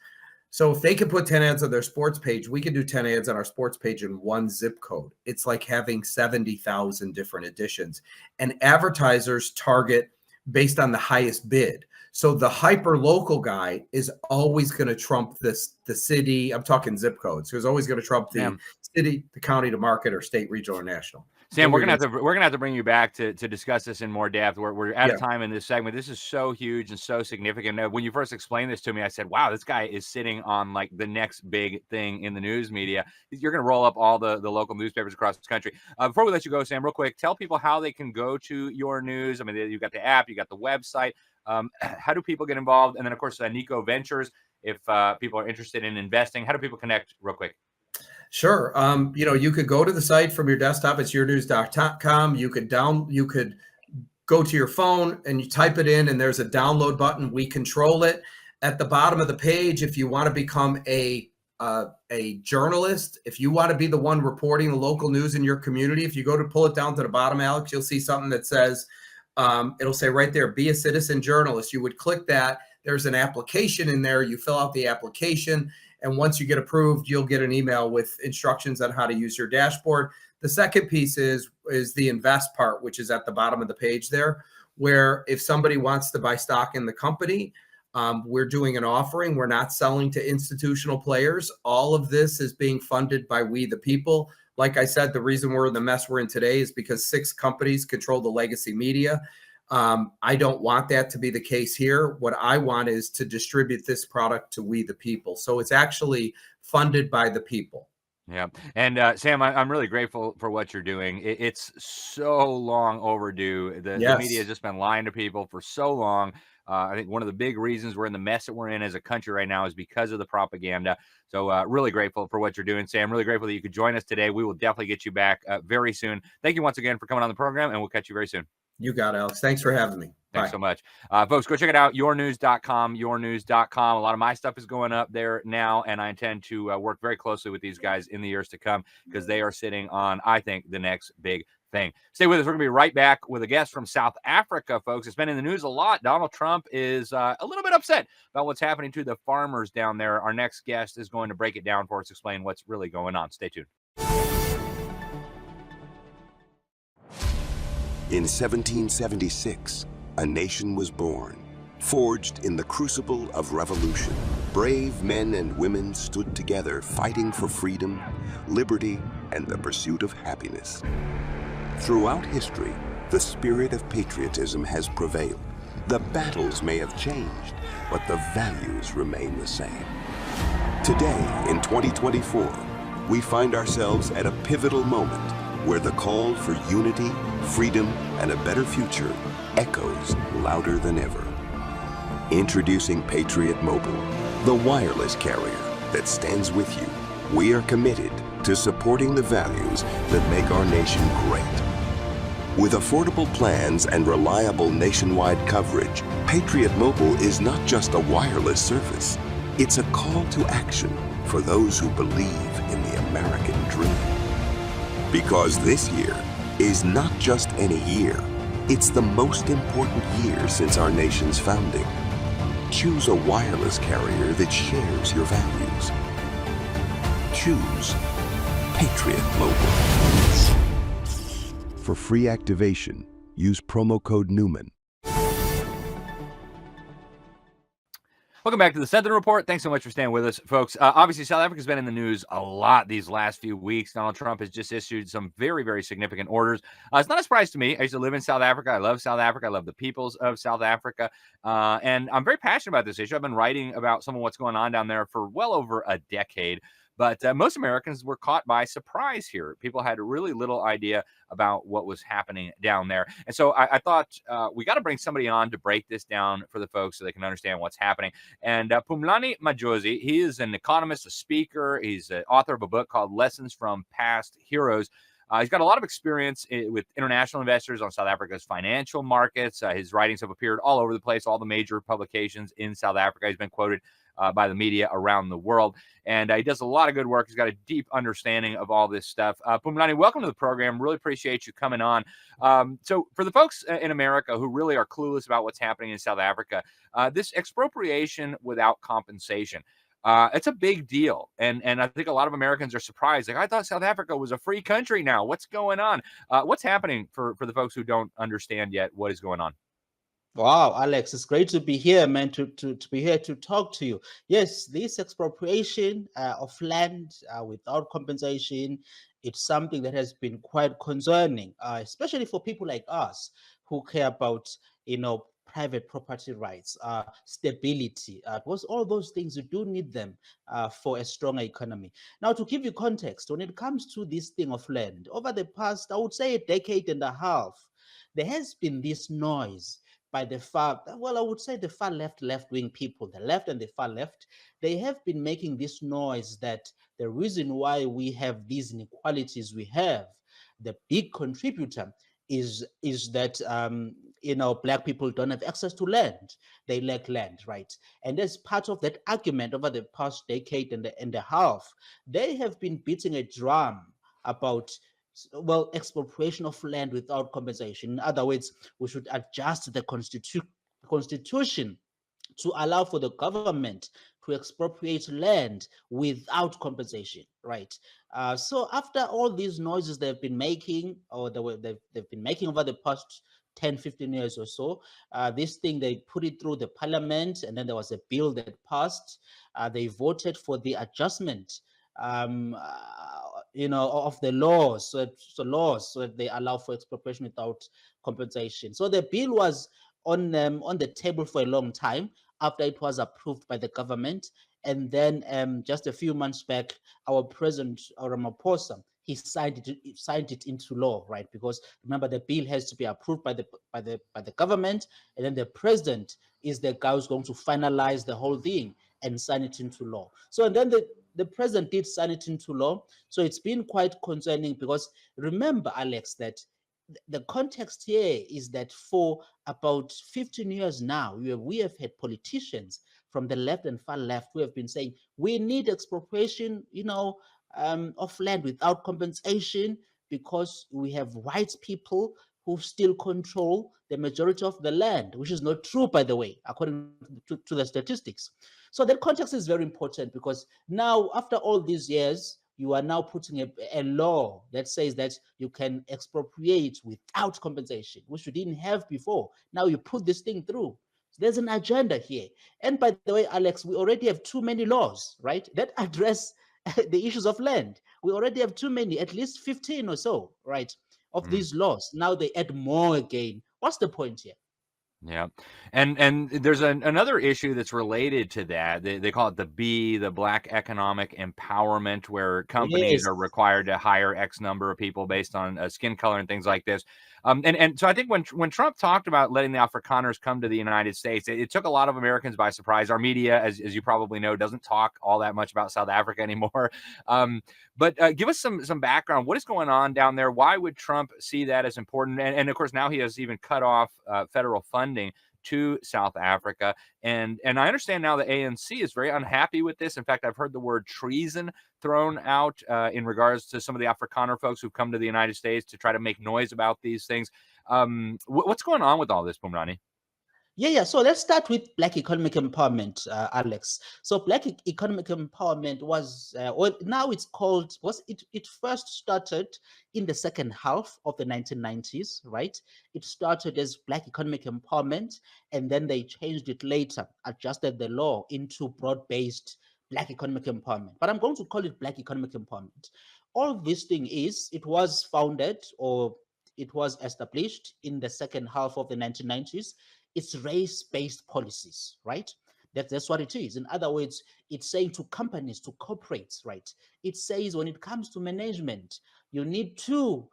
So if they can put 10 ads on their sports page, we can do 10 ads on our sports page in one zip code. It's like having 70,000 different editions. And advertisers target based on the highest bid. So the hyper local guy is always going to trump the city. I'm talking zip codes. Who's always going to trump the city, the county, the market, or state, regional, or national. Sam, we're gonna have to bring you back to discuss this in more depth. We're out of time in this segment. This is so huge and so significant. When you first explained this to me, I said, "Wow, this guy is sitting on like the next big thing in the news media." You're gonna roll up all the local newspapers across the country. Before we let you go, Sam, real quick, tell people how they can go to your news. I mean, you've got the app, you got the website. How do people get involved? And then, of course, Nico Ventures. If people are interested in investing, how do people connect? Real quick. Sure. You could go to the site from your desktop. It's yournews.com. You could go to your phone and you type it in, and there's a download button. We control it. At the bottom of the page, if you want to become a journalist, if you want to be the one reporting the local news in your community, if you go to pull it down to the bottom, Alex, you'll see something that says, it'll say right there, be a citizen journalist. You would click that. There's an application in there. You fill out the application. And once you get approved, you'll get an email with instructions on how to use your dashboard. The second piece is the invest part, which is at the bottom of the page there, where if somebody wants to buy stock in the company, we're doing an offering. We're not selling to institutional players. All of this is being funded by we the people. Like I said, the reason we're in the mess we're in today is because 6 companies control the legacy media. I don't want that to be the case here. What I want is to distribute this product to we the people. So it's actually funded by the people. Yeah. And Sam, I'm really grateful for what you're doing. It's so long overdue. The media has just been lying to people for so long. I think one of the big reasons we're in the mess that we're in as a country right now is because of the propaganda. So really grateful for what you're doing, Sam. Really grateful that you could join us today. We will definitely get you back very soon. Thank you once again for coming on the program, and we'll catch you very soon. You got it, Alex. Thanks for having me. Thanks Bye. so much. Folks, go check it out, yournews.com, yournews.com. A lot of my stuff is going up there now, and I intend to work very closely with these guys in the years to come because they are sitting on, I think, the next big thing. Stay with us. We're going to be right back with a guest from South Africa, folks. It's been in the news a lot. Donald Trump is a little bit upset about what's happening to the farmers down there. Our next guest is going to break it down for us, explain what's really going on. Stay tuned. In 1776, a nation was born, forged in the crucible of revolution. Brave men and women stood together fighting for freedom, liberty, and the pursuit of happiness. Throughout history, the spirit of patriotism has prevailed. The battles may have changed, but the values remain the same. Today, in 2024, we find ourselves at a pivotal moment where the call for unity, freedom, and a better future echoes louder than ever. Introducing Patriot Mobile, the wireless carrier that stands with you. We are committed to supporting the values that make our nation great. With affordable plans and reliable nationwide coverage, Patriot Mobile is not just a wireless service. It's a call to action for those who believe in the American dream. Because this year is not just any year, it's the most important year since our nation's founding. Choose a wireless carrier that shares your values. Choose Patriot Mobile. For free activation, use promo code Newman. Welcome back to the Sentinel Report. Thanks so much for staying with us, folks. Obviously, South Africa's been in the news a lot these last few weeks. Donald Trump has just issued some very, very significant orders. It's not a surprise to me. I used to live in South Africa. I love South Africa. I love the peoples of South Africa. And I'm very passionate about this issue. I've been writing about some of what's going on down there for well over a decade. But most Americans were caught by surprise here. People had really little idea about what was happening down there. And so I thought we got to bring somebody on to break this down for the folks so they can understand what's happening. And Phumlani Majozi, he is an economist, a speaker. He's the author of a book called Lessons from Past Heroes. He's got a lot of experience with international investors on South Africa's financial markets. His writings have appeared all over the place, all the major publications in South Africa. He's been quoted by the media around the world. And he does a lot of good work. He's got a deep understanding of all this stuff. Phumlani, welcome to the program. Really appreciate you coming on. So for the folks in America who really are clueless about what's happening in South Africa, this expropriation without compensation, it's a big deal. And I think a lot of Americans are surprised. Like, I thought South Africa was a free country now. What's going on? What's happening for the folks who don't understand yet what is going on? Wow, Alex, it's great to be here, man, to be here to talk to you. Yes, this expropriation of land without compensation, it's something that has been quite concerning, especially for people like us who care about, private property rights, stability, because all those things, you do need them for a stronger economy. Now, to give you context, when it comes to this thing of land, over the past, I would say, a decade and a half, there has been this noise by the far left-wing people, the left and the far left. They have been making this noise that the reason why we have these inequalities we have, the big contributor is that Black people don't have access to land. They lack land, right? And as part of that argument over the past decade and a half, they have been beating a drum about expropriation of land without compensation. In other words, we should adjust the constitution to allow for the government to expropriate land without compensation, right? So after all these noises they've been making, or they've been making over the past 10, 15 years or so, this thing, they put it through the parliament, and then there was a bill that passed. They voted for the adjustment of the laws, so that they allow for expropriation without compensation. So the bill was on the table for a long time after it was approved by the government, and then just a few months back, our president Ramaphosa, he signed it into law, right? Because remember, the bill has to be approved by the government, and then the president is the guy who's going to finalize the whole thing and sign it into law. So, and then the president did sign it into law. So it's been quite concerning, because remember, Alex, that the context here is that for about 15 years now, we have had politicians from the left and far left who have been saying we need expropriation, of land without compensation because we have white people who still control the majority of the land, which is not true, by the way, according to the statistics. So that context is very important because now, after all these years, you are now putting a law that says that you can expropriate without compensation, which you didn't have before. Now you put this thing through. So there's an agenda here. And by the way, Alex, we already have too many laws, right, that address the issues of land. We already have too many, at least 15 or so, right, of these laws. Now they add more again. What's the point here? Yeah. And there's another issue that's related to that. They call it the Black Economic Empowerment, where companies are required to hire X number of people based on skin color and things like this. And so I think when Trump talked about letting the Afrikaners come to the United States, it took a lot of Americans by surprise. Our media, as you probably know, doesn't talk all that much about South Africa anymore. But give us some background. What is going on down there? Why would Trump see that as important? And of course, now he has even cut off federal funding to South Africa. And I understand now the ANC is very unhappy with this. In fact, I've heard the word treason thrown out in regards to some of the Afrikaner folks who've come to the United States to try to make noise about these things. What's going on with all this, Phumlani? Yeah. So let's start with Black economic empowerment, Alex. So Black economic empowerment was, now it's called, it first started in the second half of the 1990s, right? It started as Black economic empowerment, and then they changed it later, adjusted the law into broad-based Black economic empowerment. But I'm going to call it Black economic empowerment. All this thing is, it was founded, or it was established in the second half of the 1990s. It's race-based policies, right? That's what it is. In other words, it's saying to companies, to corporates, right? It says when it comes to management, you need to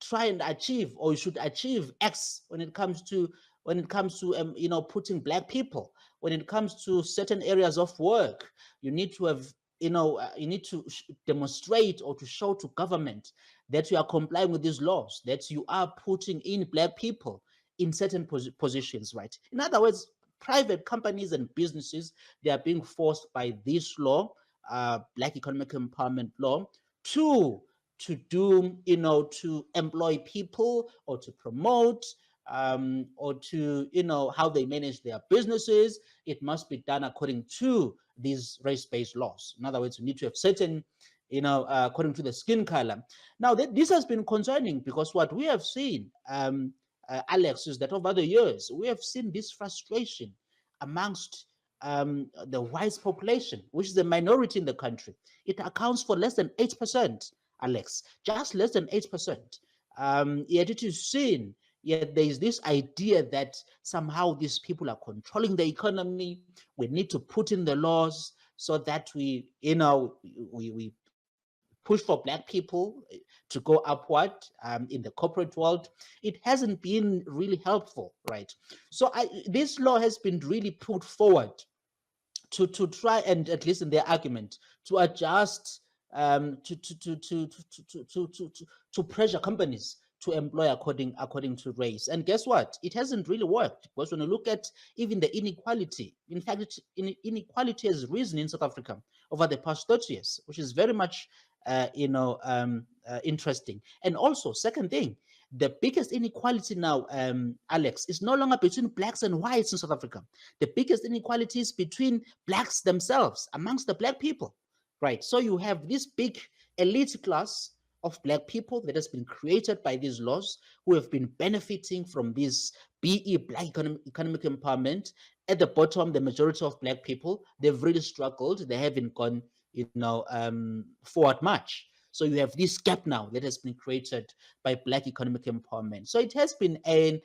try and achieve, or you should achieve X when it comes to putting Black people. When it comes to certain areas of work, you need to have, you need to demonstrate or to show to government that you are complying with these laws, that you are putting in Black people in certain positions, right? In other words, private companies and businesses, they are being forced by this law, Black economic empowerment law, to do, to employ people or to promote, or to, how they manage their businesses. It must be done according to these race-based laws. In other words, you need to have certain, according to the skin color. Now, this has been concerning because what we have seen, Alex, is that over the years, we have seen this frustration amongst the white population, which is a minority in the country. It accounts for less than 8%, Alex, just less than 8%. Yet it is seen, yet there is this idea that somehow these people are controlling the economy. We need to put in the laws so that we push for Black people to go upward in the corporate world. It hasn't been really helpful, right? So this law has been really put forward to try and, at least in their argument, to adjust, to pressure companies to employ according to race. And guess what? It hasn't really worked, because when you look at even the inequality, in fact, inequality has risen in South Africa over the past 30 years, which is very much interesting. And also, second thing, the biggest inequality now, Alex, is no longer between Blacks and whites in South Africa. The biggest inequality is between Blacks themselves, amongst the Black people, right? So you have this big elite class of Black people that has been created by these laws, who have been benefiting from this BE, Black economic empowerment. At the bottom, the majority of Black people, they've really struggled. They haven't gone forward much. So you have this gap now that has been created by Black economic empowerment. So it has been an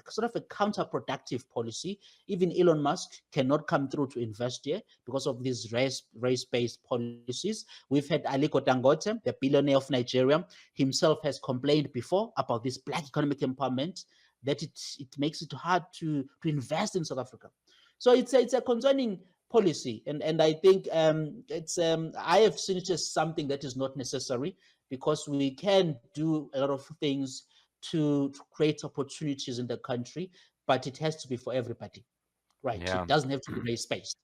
sort of a counterproductive policy. Even Elon Musk cannot come through to invest here because of these race-based policies. We've had Aliko Dangote, the billionaire of Nigeria, himself has complained before about this Black economic empowerment, that it makes it hard to invest in South Africa. So it's a concerning policy, and I think I have seen it as something that is not necessary. because we can do a lot of things to create opportunities in the country, but it has to be for everybody, right? Yeah. It doesn't have to be race-based.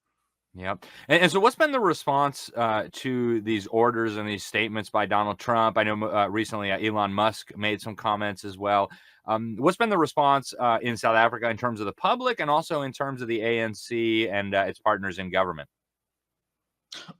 Yep. And so what's been the response to these orders and these statements by Donald Trump? I know recently Elon Musk made some comments as well. What's been the response in South Africa in terms of the public and also in terms of the ANC and its partners in government?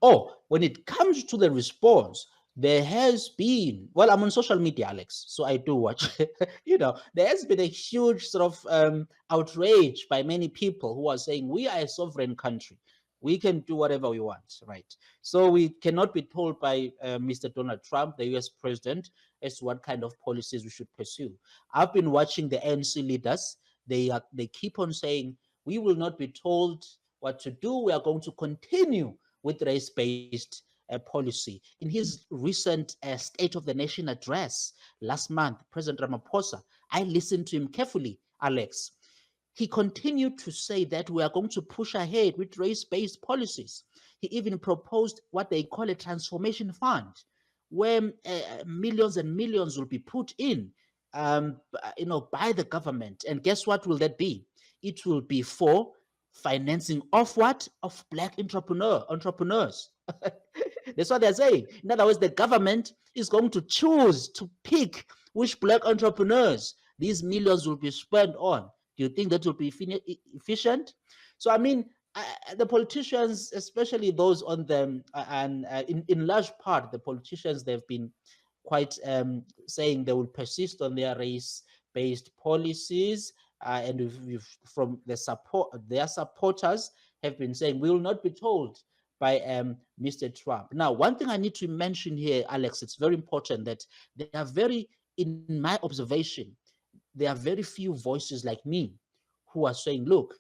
Oh, when it comes to the response, there has been, well, I'm on social media, Alex, so I do watch. There has been a huge sort of outrage by many people who are saying we are a sovereign country. We can do whatever we want, right? So we cannot be told by Mr. Donald Trump, the US president, as to what kind of policies we should pursue. I've been watching the ANC leaders. They keep on saying, we will not be told what to do. We are going to continue with race-based policy. In his recent State of the Nation address last month, President Ramaphosa, I listened to him carefully, Alex. He continued to say that we are going to push ahead with race-based policies. He even proposed what they call a transformation fund, where millions and millions will be put in, by the government. And guess what will that be? It will be for financing of what? Of Black entrepreneurs. That's what they're saying. In other words, the government is going to choose to pick which Black entrepreneurs these millions will be spent on. Do you think that will be efficient? So, I mean, the politicians, especially those on them, and in large part, the politicians, they've been quite saying they will persist on their race-based policies. And from their supporters have been saying, we will not be told by Mr. Trump. Now, one thing I need to mention here, Alex, it's very important that there are in my observation, there are very few voices like me who are saying, look,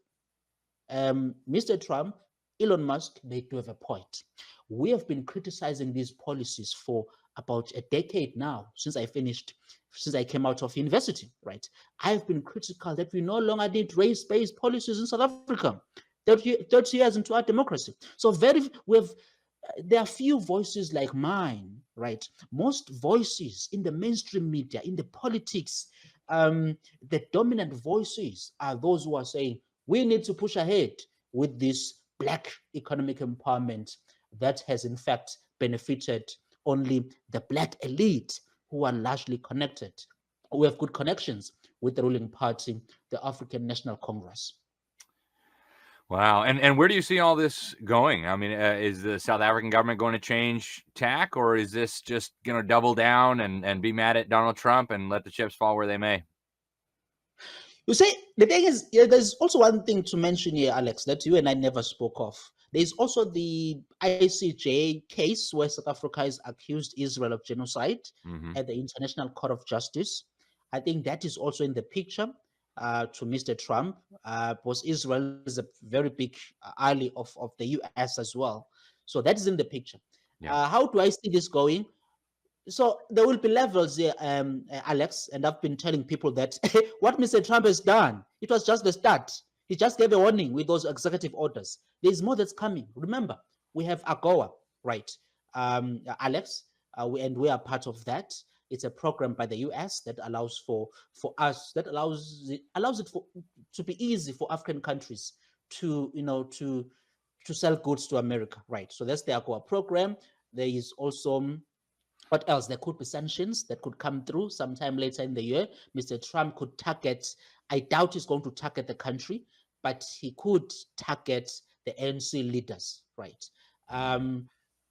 Mr. Trump, Elon Musk, they do have a point. We have been criticizing these policies for about a decade now, since I came out of university, right? I've been critical that we no longer need race-based policies in South Africa. 30 years into our democracy. So there are few voices like mine, right? Most voices in the mainstream media, in the politics, the dominant voices are those who are saying, we need to push ahead with this Black economic empowerment that has in fact benefited only the Black elite who are largely connected, who have good connections with the ruling party, the African National Congress. Wow. And where do you see all this going? I mean, is the South African government going to change tack, or is this just going to double down and be mad at Donald Trump and let the chips fall where they may? You see, the thing is, there's also one thing to mention here, Alex, that you and I never spoke of. There's also the ICJ case where South Africa has accused Israel of genocide at the International Court of Justice. I think that is also in the picture to Mr. Trump, because Israel is a very big ally of the US as well. So that is in the picture. Yeah. How do I see this going? So there will be levels here, Alex, and I've been telling people that what Mr. Trump has done, it was just the start. He just gave a warning with those executive orders. There's more that's coming. Remember, we have AGOA, right, Alex, and we are part of that. It's a program by the US that allows for us, that allows it to be easy for African countries to sell goods to America, right? So that's the AGOA program. There is also, what else? There could be sanctions that could come through sometime later in the year. Mr. Trump could target, I doubt he's going to target the country, but he could target the ANC leaders, right?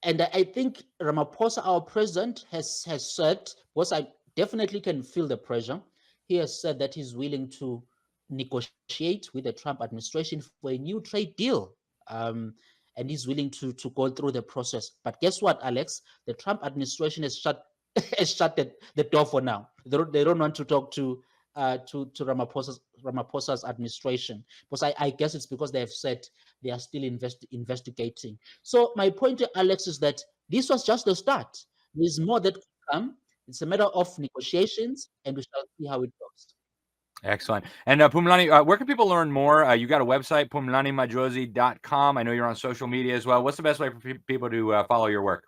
And I think Ramaphosa, our president, has said, because I definitely can feel the pressure, he has said that he's willing to negotiate with the Trump administration for a new trade deal. And he's willing to go through the process. But guess what, Alex? The Trump administration has shut the door for now. They don't want to talk to Ramaphosa's administration, because I guess it's because they have said they are still investigating. So my point, Alex, is that this was just the start. There's more that could come. It's a matter of negotiations, and we shall see how it goes. Excellent. And Phumlani, where can people learn more? You got a website, phumlanimajozi.com. I know you're on social media as well. What's the best way for people to follow your work?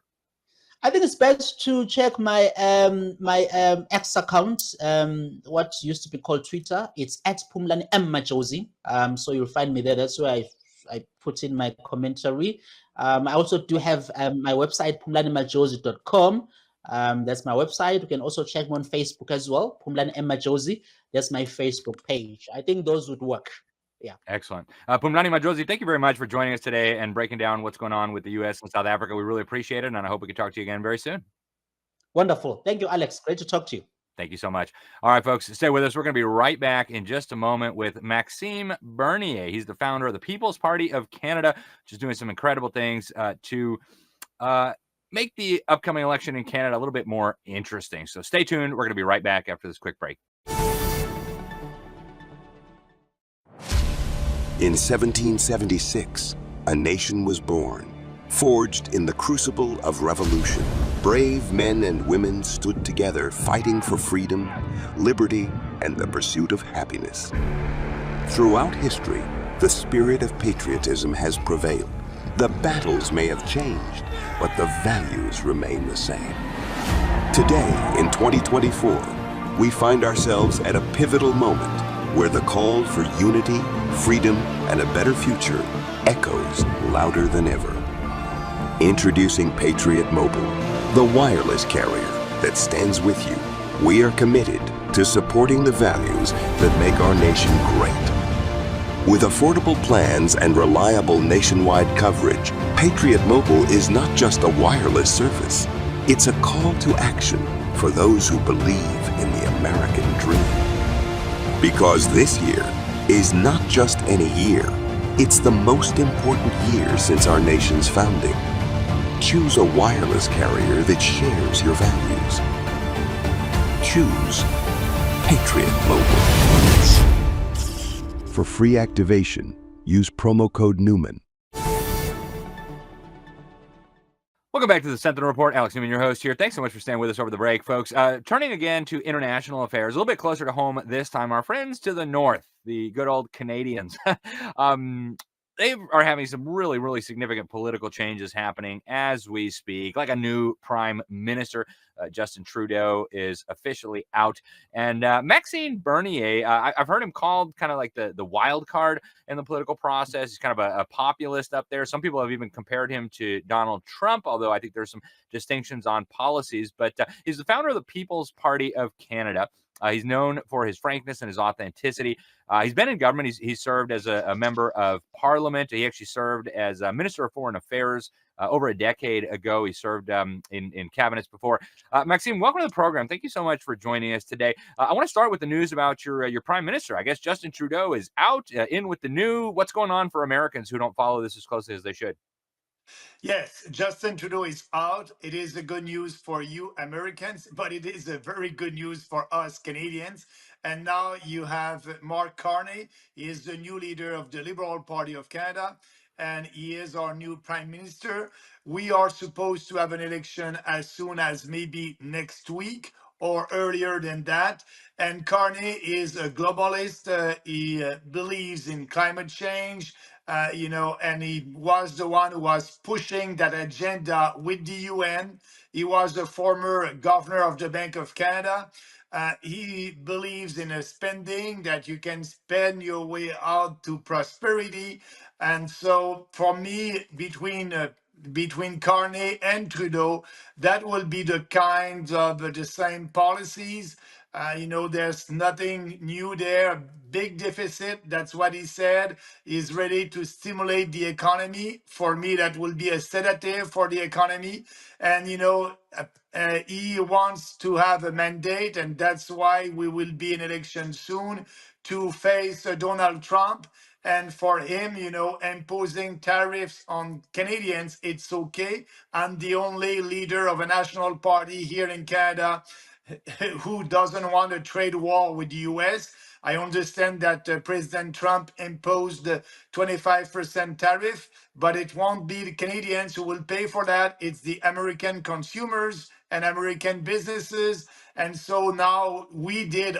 I think it's best to check my X account, what used to be called Twitter. It's at Phumlani Majozi. So you'll find me there. That's where I put in my commentary. I also do have my website, phumlanimajozi.com. That's my website. You can also check me on Facebook as well, Phumlani Majozi. That's my Facebook page. I think those would work. Yeah. Excellent. Phumlani Majozi, thank you very much for joining us today and breaking down what's going on with the U.S. and South Africa. We really appreciate it, and I hope we can talk to you again very soon. Wonderful. Thank you, Alex. Great to talk to you. Thank you so much. All right, folks, stay with us. We're going to be right back in just a moment with Maxime Bernier. He's the founder of the People's Party of Canada, which is doing some incredible things to make the upcoming election in Canada a little bit more interesting. So stay tuned. We're going to be right back after this quick break. In 1776, a nation was born, forged in the crucible of revolution. Brave men and women stood together fighting for freedom, liberty, and the pursuit of happiness. Throughout history, the spirit of patriotism has prevailed. The battles may have changed, but the values remain the same. Today, in 2024, we find ourselves at a pivotal moment where the call for unity, freedom, and a better future echoes louder than ever. Introducing Patriot Mobile, the wireless carrier that stands with you. We are committed to supporting the values that make our nation great. With affordable plans and reliable nationwide coverage, Patriot Mobile is not just a wireless service. It's a call to action for those who believe in the American dream. Because this year is not just any year, it's the most important year since our nation's founding. Choose a wireless carrier that shares your values. Choose Patriot Mobile. For free activation, use promo code Newman. Welcome back to the Sentinel Report. Alex Newman, your host here. Thanks so much for staying with us over the break, folks. Turning again to international affairs, a little bit closer to home this time, our friends to the north, the good old Canadians. They are having some really, really significant political changes happening as we speak, like a new prime minister. Justin Trudeau is officially out. And Maxime Bernier, I've heard him called kind of like the wild card in the political process. He's kind of a populist up there. Some people have even compared him to Donald Trump, although I think there's some distinctions on policies. But he's the founder of the People's Party of Canada. He's known for his frankness and his authenticity. He's been in government. He's served as a member of parliament. He actually served as a Minister of Foreign Affairs over a decade ago. He served in cabinets before. Maxime, welcome to the program. Thank you so much for joining us today. I want to start with the news about your prime minister. I guess Justin Trudeau is out, in with the new. What's going on for Americans who don't follow this as closely as they should? Yes, Justin Trudeau is out. It is a good news for you Americans, but it is a very good news for us Canadians. And now you have Mark Carney. He is the new leader of the Liberal Party of Canada, and he is our new prime minister. We are supposed to have an election as soon as maybe next week or earlier than that. And Carney is a globalist. He believes in climate change. And he was the one who was pushing that agenda with the UN. He was a former governor of the Bank of Canada. He believes in a spending that you can spend your way out to prosperity. And so for me, between Carney and Trudeau, that will be the kind of the same policies. There's nothing new there. Big deficit. That's what he said. He's ready to stimulate the economy. For me, that will be a sedative for the economy. And, he wants to have a mandate, and that's why we will be in election soon to face Donald Trump. And for him, imposing tariffs on Canadians, it's okay. I'm the only leader of a national party here in Canada who doesn't want a trade war with the US. I understand that President Trump imposed the 25% tariff, but it won't be the Canadians who will pay for that. It's the American consumers and American businesses. And so now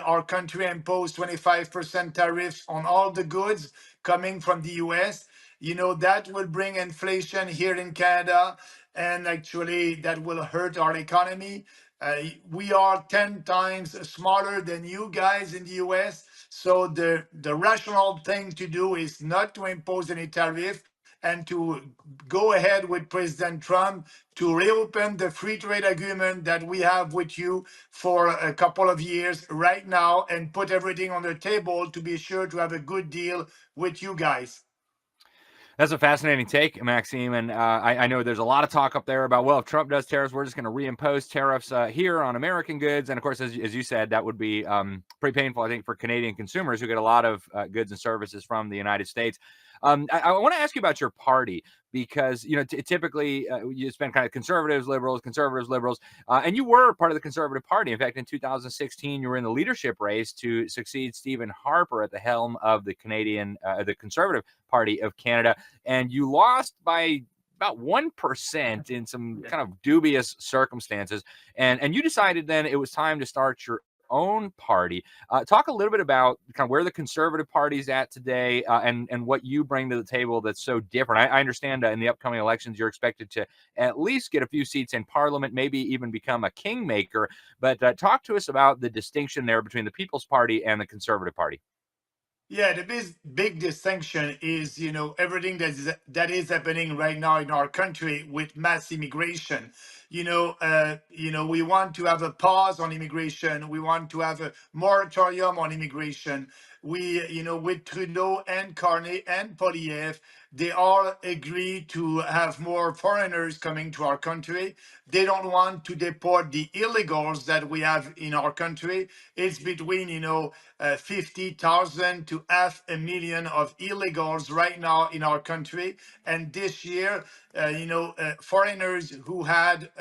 our country imposed 25% tariffs on all the goods coming from the US. That will bring inflation here in Canada. and actually that will hurt our economy. We are 10 times smaller than you guys in the US. So the rational thing to do is not to impose any tariff and to go ahead with President Trump to reopen the free trade agreement that we have with you for a couple of years right now and put everything on the table to be sure to have a good deal with you guys. That's a fascinating take, Maxime. And I know there's a lot of talk up there about, well, if Trump does tariffs, we're just going to reimpose tariffs here on American goods. And of course, as you said, that would be pretty painful, I think, for Canadian consumers who get a lot of goods and services from the United States. I want to ask you about your party, because typically you spend kind of conservatives, liberals, and you were part of the Conservative Party. In fact, in 2016, you were in the leadership race to succeed Stephen Harper at the helm of the Conservative Party of Canada, and you lost by about 1% in some kind of dubious circumstances, and you decided then it was time to start your own party. Talk a little bit about kind of where the Conservative Party's at today, and what you bring to the table that's so different. I understand in the upcoming elections you're expected to at least get a few seats in Parliament, maybe even become a kingmaker. But talk to us about the distinction there between the People's Party and the Conservative Party. Yeah, the big distinction is, everything that is happening right now in our country with mass immigration. We want to have a pause on immigration. We want to have a moratorium on immigration. With Trudeau and Carney and Poilievre, they all agree to have more foreigners coming to our country. They don't want to deport the illegals that we have in our country. It's between, 50,000 to 500,000 of illegals right now in our country. And this year, foreigners who had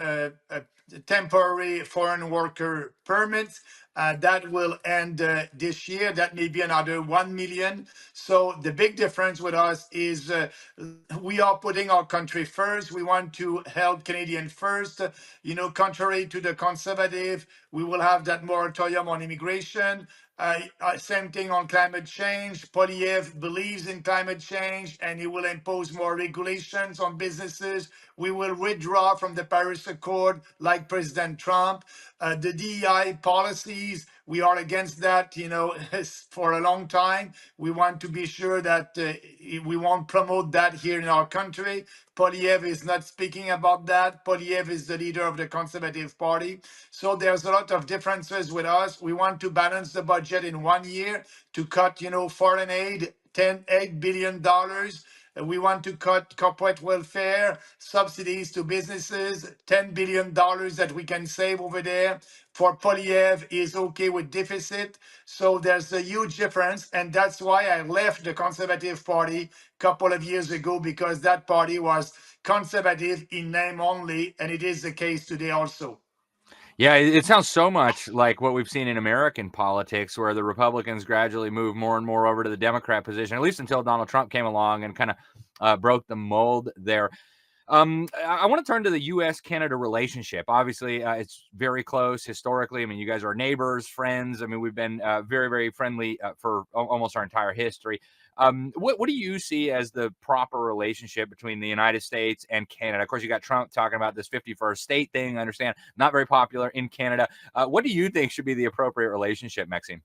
temporary foreign worker permits, that will end this year. That may be another 1 million. So the big difference with us is we are putting our country first. We want to help Canadians first. Contrary to the Conservative, we will have that moratorium on immigration. Same thing on climate change. Poilievre believes in climate change and he will impose more regulations on businesses. We will withdraw from the Paris Accord like President Trump. The DEI policies, we are against that, for a long time. We want to be sure that we won't promote that here in our country. Poilievre is not speaking about that. Poilievre is the leader of the Conservative Party. So there's a lot of differences with us. We want to balance the budget in 1 year to cut, foreign aid, $8 billion. We want to cut corporate welfare, subsidies to businesses, $10 billion that we can save over there. For Poilievre is okay with deficit. So there's a huge difference. And that's why I left the Conservative Party a couple of years ago, because that party was conservative in name only. And it is the case today also. Yeah, it sounds so much like what we've seen in American politics, where the Republicans gradually move more and more over to the Democrat position, at least until Donald Trump came along and kind of broke the mold there. I want to turn to the U.S.-Canada relationship. Obviously, it's very close historically. I mean, you guys are neighbors, friends. I mean, we've been very, very friendly for almost our entire history. What do you see as the proper relationship between the United States and Canada? Of course, you got Trump talking about this 51st state thing. I understand, not very popular in Canada. What do you think should be the appropriate relationship, Maxime?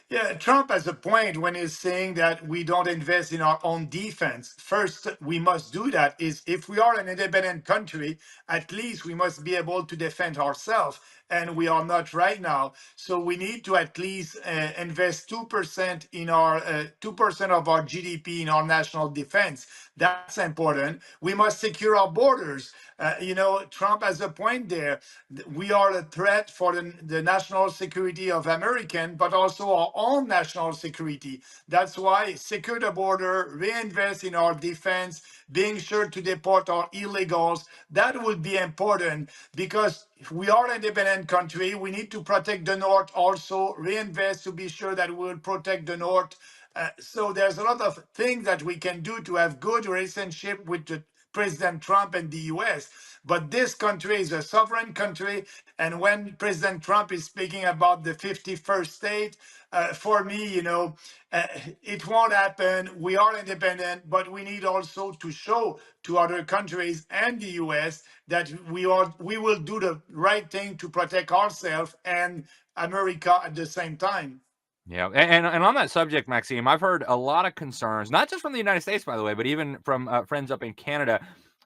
Yeah, Trump has a point when he's saying that we don't invest in our own defense. First, we must do that. Is if we are an independent country, at least we must be able to defend ourselves. And we are not right now. So we need to at least invest 2% in our 2% of our GDP in our national defense. That's important. We must secure our borders. Trump has a point there. We are a threat for the national security of Americans, but also our own national security. That's why secure the border, reinvest in our defense, being sure to deport our illegals. That would be important, because we are an independent country. We need to protect the North also, reinvest to be sure that we will protect the North. So there's a lot of things that we can do to have good relationship with President Trump and the US. But this country is a sovereign country. And when President Trump is speaking about the 51st state, For me, it won't happen. We are independent, but we need also to show to other countries and the US that we will do the right thing to protect ourselves and America at the same time. Yeah, and on that subject, Maxime, I've heard a lot of concerns, not just from the United States, by the way, but even from friends up in Canada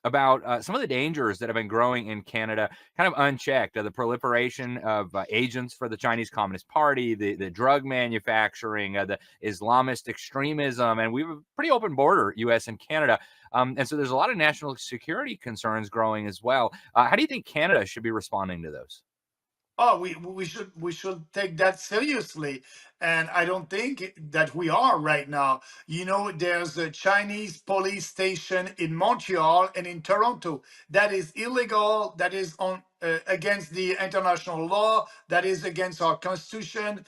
about some of the dangers that have been growing in Canada, kind of unchecked. The proliferation of agents for the Chinese Communist Party, the drug manufacturing, the Islamist extremism, and we have a pretty open border, U.S. and Canada. And so there's a lot of national security concerns growing as well. How do you think Canada should be responding to those? Oh, we should take that seriously, and I don't think that we are right now. There's a Chinese police station in Montreal and in Toronto that is illegal. That is on against the international law. That is against our constitution.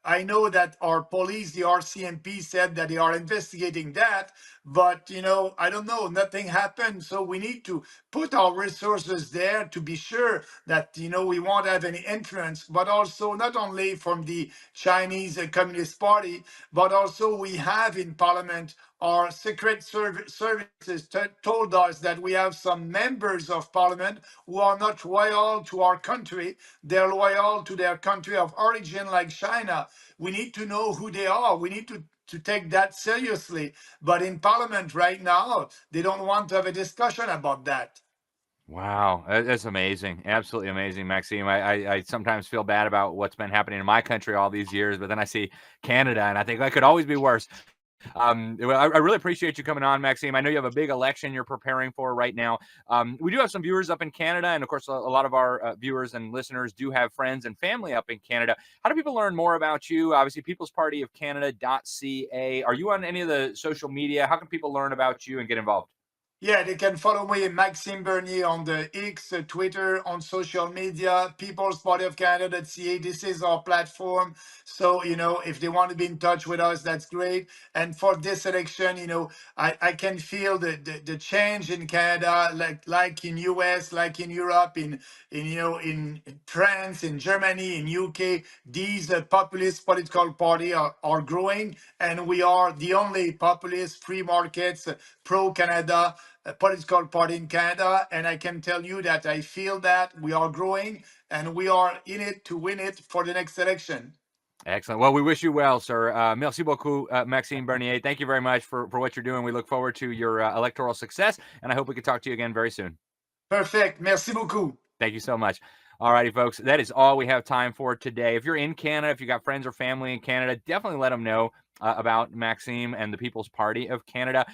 I know that our police, the RCMP, said that they are investigating that, but I don't know. Nothing happened, so we need to put our resources there to be sure that we won't have any influence, but also not only from the Chinese Communist Party, but also we have in Parliament our secret services told us that we have some members of Parliament who are not loyal to our country. They're loyal to their country of origin, like China. We need to know who they are. We need to take that seriously. But in Parliament right now, they don't want to have a discussion about that. Wow, that's amazing. Absolutely amazing, Maxime. I sometimes feel bad about what's been happening in my country all these years, but then I see Canada and I think that could always be worse. Well, I really appreciate you coming on, Maxime. I know you have a big election you're preparing for right now. We do have some viewers up in Canada, and of course, a lot of our viewers and listeners do have friends and family up in Canada. How do people learn more about you? Obviously, People's Party of Canada.ca. Are you on any of the social media? How can people learn about you and get involved? Yeah, they can follow me, Maxime Bernier, on the X, Twitter, on social media, People's Party of Canada.ca. This is our platform. So, if they want to be in touch with us, that's great. And for this election, I can feel the change in Canada, like in US, like in Europe, in France, in Germany, in UK. These populist political party are growing, and we are the only populist free markets, pro-Canada political party in Canada, and I can tell you that I feel that we are growing and we are in it to win it for the next election. Excellent. Well, we wish you well, sir. Merci beaucoup, Maxime Bernier. Thank you very much for what you're doing. We look forward to your electoral success, and I hope we can talk to you again very soon. Perfect. Merci beaucoup. Thank you so much. All righty, folks. That is all we have time for today. If you're in Canada, if you got friends or family in Canada, definitely let them know about Maxime and the People's Party of Canada.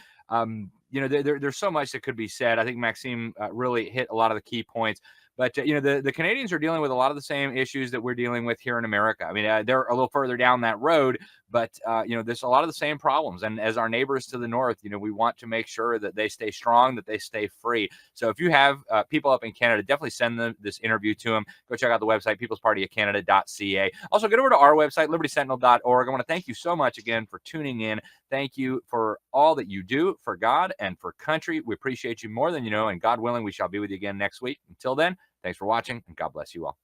There's so much that could be said. I think Maxime really hit a lot of the key points. But, the Canadians are dealing with a lot of the same issues that we're dealing with here in America. I mean, they're a little further down that road, but, there's a lot of the same problems. And as our neighbors to the north, we want to make sure that they stay strong, that they stay free. So if you have people up in Canada, definitely send them this interview to them. Go check out the website, peoplespartyofcanada.ca. Also, get over to our website, libertysentinel.org. I want to thank you so much again for tuning in. Thank you for all that you do for God and for country. We appreciate you more than you know, and God willing, we shall be with you again next week. Until then, thanks for watching, and God bless you all.